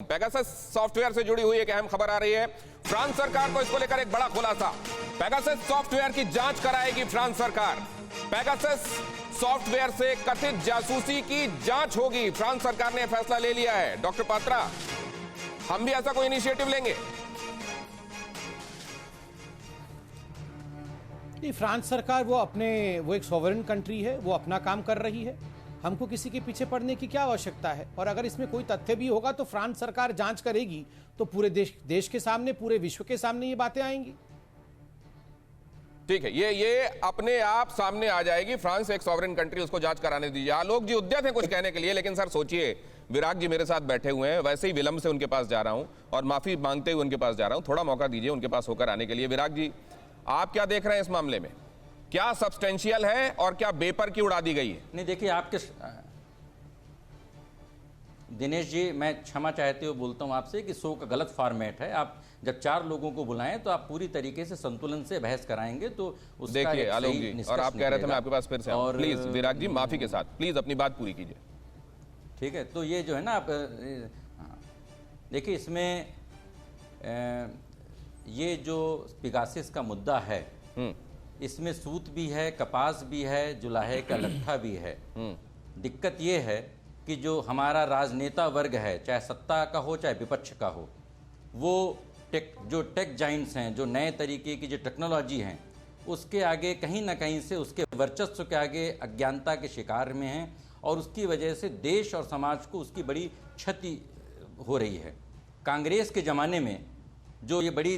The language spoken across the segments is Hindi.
पेगासस सॉफ्टवेयर से जुड़ी हुई एक अहम खबर आ रही है। फ्रांस सरकार को इसको लेकर एक बड़ा खुलासा। पेगासस सॉफ्टवेयर की जांच कराएगी फ्रांस सरकार। पेगासस सॉफ्टवेयर से कथित जासूसी की जांच होगी। फ्रांस सरकार ने फैसला ले लिया है। डॉक्टर पात्रा, हम भी ऐसा कोई इनिशिएटिव लेंगे? फ्रांस सरकार वो एक सॉवरेन कंट्री है, वो अपना काम कर रही है। हमको किसी के पीछे पड़ने की क्या आवश्यकता है? और अगर इसमें कोई तथ्य भी होगा तो फ्रांस सरकार जांच करेगी, तो पूरे देश के सामने, पूरे विश्व के सामने ये बातें आएंगी। ठीक है, ये अपने आप सामने आ जाएगी। फ्रांस एक सॉवरेन कंट्री, उसको जांच कराने दीजिए। आलोक जी उद्यत है कुछ कहने के लिए, लेकिन सर सोचिए, विराग जी मेरे साथ बैठे हुए हैं, वैसे ही विलंब से उनके पास जा रहा हूं और माफी मांगते हुए उनके पास जा रहा हूं। थोड़ा मौका दीजिए उनके पास होकर आने के लिए। विराग जी, आप क्या देख रहे हैं इस मामले में? क्या सब्सटेंशियल है और क्या बेपर की उड़ा दी गई है? नहीं, देखिए, आपके दिनेश जी, मैं क्षमा चाहते हुए बोलता हूं आपसे कि शो का गलत फॉर्मेट है। आप जब 4 लोगों को बुलाएं तो आप पूरी तरीके से संतुलन से बहस कराएंगे तो उसका देखिए एक आलोक सही जी, और आप कह रहे थे मैं आपके पास फिर से और प्लीज विराग जी माफी के साथ प्लीज अपनी बात पूरी कीजिए। ठीक है, तो ये जो है ना, आप देखिए, इसमें ये जो पेगासस का मुद्दा है, इसमें सूत भी है, कपास भी है, जुलाहे का लट्ठा भी है। दिक्कत ये है कि जो हमारा राजनेता वर्ग है, चाहे सत्ता का हो चाहे विपक्ष का हो, वो जो टेक जाइंट्स हैं, जो नए तरीके की जो टेक्नोलॉजी हैं, उसके आगे कहीं ना कहीं से, उसके वर्चस्व के आगे अज्ञानता के शिकार में हैं और उसकी वजह से देश और समाज को उसकी बड़ी क्षति हो रही है। कांग्रेस के ज़माने में जो ये बड़ी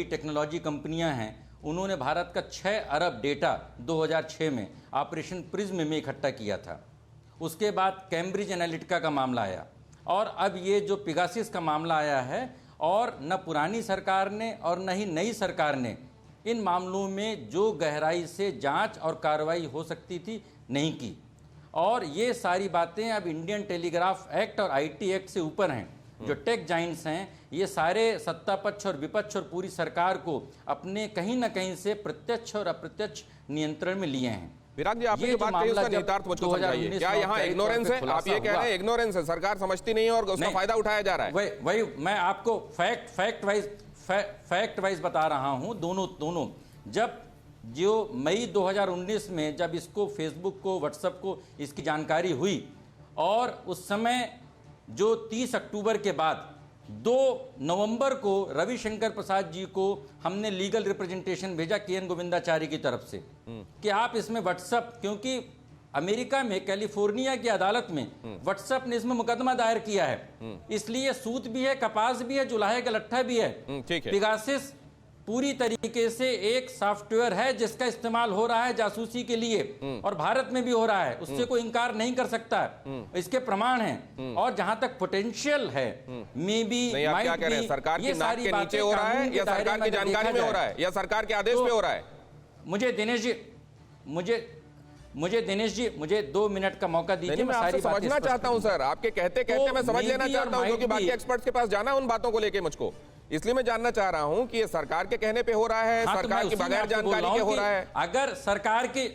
टेक्नोलॉजी कंपनियां हैं, उन्होंने भारत का 6 अरब डेटा 2006 में ऑपरेशन प्रिज्म में इकट्ठा किया था। उसके बाद कैम्ब्रिज एनालिटिका का मामला आया और अब ये जो पेगासस का मामला आया है, और न पुरानी सरकार ने और न ही नई सरकार ने इन मामलों में जो गहराई से जांच और कार्रवाई हो सकती थी नहीं की। और ये सारी बातें अब इंडियन टेलीग्राफ एक्ट और आईटी एक्ट से ऊपर हैं। जो टेक जाइंट्स हैं, ये सारे सत्ता पक्ष और विपक्ष और पूरी सरकार को अपने कहीं ना कहीं से प्रत्यक्ष और अप्रत्यक्ष नियंत्रण में लिए हैं। विराग जी, आपने जो बात कही उसका निहितार्थ मुझको समझाइए। क्या यहाँ इग्नोरेंस है? आप ये कह रहे हैं इग्नोरेंस है, सरकार समझती नहीं है और उसका फायदा उठाया जा रहा है? वही मैं आपको फैक्ट वाइज बता रहा हूँ। दोनों जब जो मई 2019 में जब इसको फेसबुक को, व्हाट्सएप को इसकी जानकारी हुई, और उस समय जो 30 अक्टूबर के बाद 2 नवंबर को रविशंकर प्रसाद जी को हमने लीगल रिप्रेजेंटेशन भेजा केएन गोविंदाचारी की तरफ से कि आप इसमें व्हाट्सएप, क्योंकि अमेरिका में कैलिफोर्निया की अदालत में व्हाट्सएप ने इसमें मुकदमा दायर किया है, इसलिए सूत भी है, कपास भी है, जुलाहे का लट्ठा भी है। पेगासस पूरी तरीके से एक सॉफ्टवेयर है जिसका इस्तेमाल हो रहा है जासूसी के लिए, और भारत में भी हो रहा है, उससे कोई इनकार नहीं कर सकता है। इसके प्रमाण हैं। और जहां तक पोटेंशियल है, मे बी, आप क्या कह रहे हैं? सरकार की नाक के नीचे हो रहा है या सरकार की जानकारी में हो रहा है या सरकार के आदेश पे हो रहा है? मुझे दिनेश जी, मुझे 2 मिनट का मौका दीजिए। मैं आपसे समझना चाहता हूं सर, आपके कहते कहते मैं समझ लेना चाहता हूं, क्योंकि बाकी एक्सपर्ट्स के पास जाना उन बातों को लेके मुझको, इसलिए मैं जानना चाह रहा हूं कि ये सरकार के कहने पे हो रहा है, सरकार की बगैर जानकारी के हो रहा है? अगर सरकार की,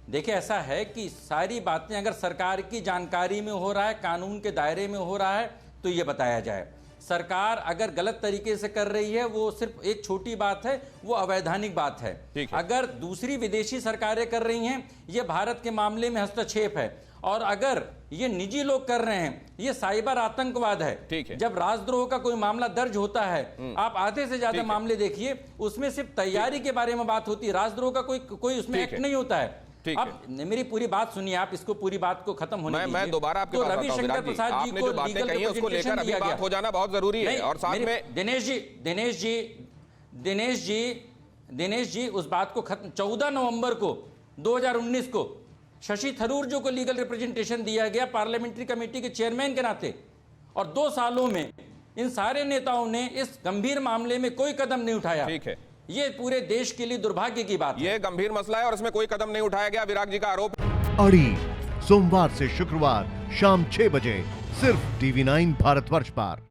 देखिए, ऐसा है कि सारी बातें अगर सरकार की जानकारी में हो रहा है, कानून के दायरे में हो रहा है, तो ये बताया जाए। सरकार अगर गलत तरीके से कर रही है, वो सिर्फ एक छोटी बात है, वो अवैधानिक बात है। अगर दूसरी विदेशी सरकारें कर रही हैं, ये भारत के मामले में हस्तक्षेप है। और अगर ये निजी लोग कर रहे हैं, ये साइबर आतंकवाद है। जब राजद्रोह का कोई मामला दर्ज होता है, आप आधे से ज्यादा मामले देखिए, उसमें सिर्फ तैयारी के बारे में बात होती है, राजद्रोह का कोई उसमें एक्ट नहीं होता है। अब मेरी पूरी बात सुनिए, आप इसको पूरी बात को खत्म होने दीजिए। मैं दोबारा आपके पास आता हूं। रविशंकर प्रसाद जी को बातें कही उसको लेकर अभी बात हो जाना बहुत जरूरी है। और साथ में दिनेश जी उस बात को खत्म, 14 नवंबर को 2019 को शशि थरूर जो को लीगल रिप्रेजेंटेशन दिया गया पार्लियामेंट्री कमेटी के चेयरमैन के नाते, और 2 सालों में इन सारे नेताओं ने इस गंभीर मामले में कोई कदम नहीं उठाया। ठीक है, ये पूरे देश के लिए दुर्भाग्य की बात है। ये गंभीर मसला है और इसमें कोई कदम नहीं उठाया गया, विराग जी का आरोप। अड़ी सोमवार से शुक्रवार शाम 6 बजे सिर्फ TV9 भारतवर्ष पर।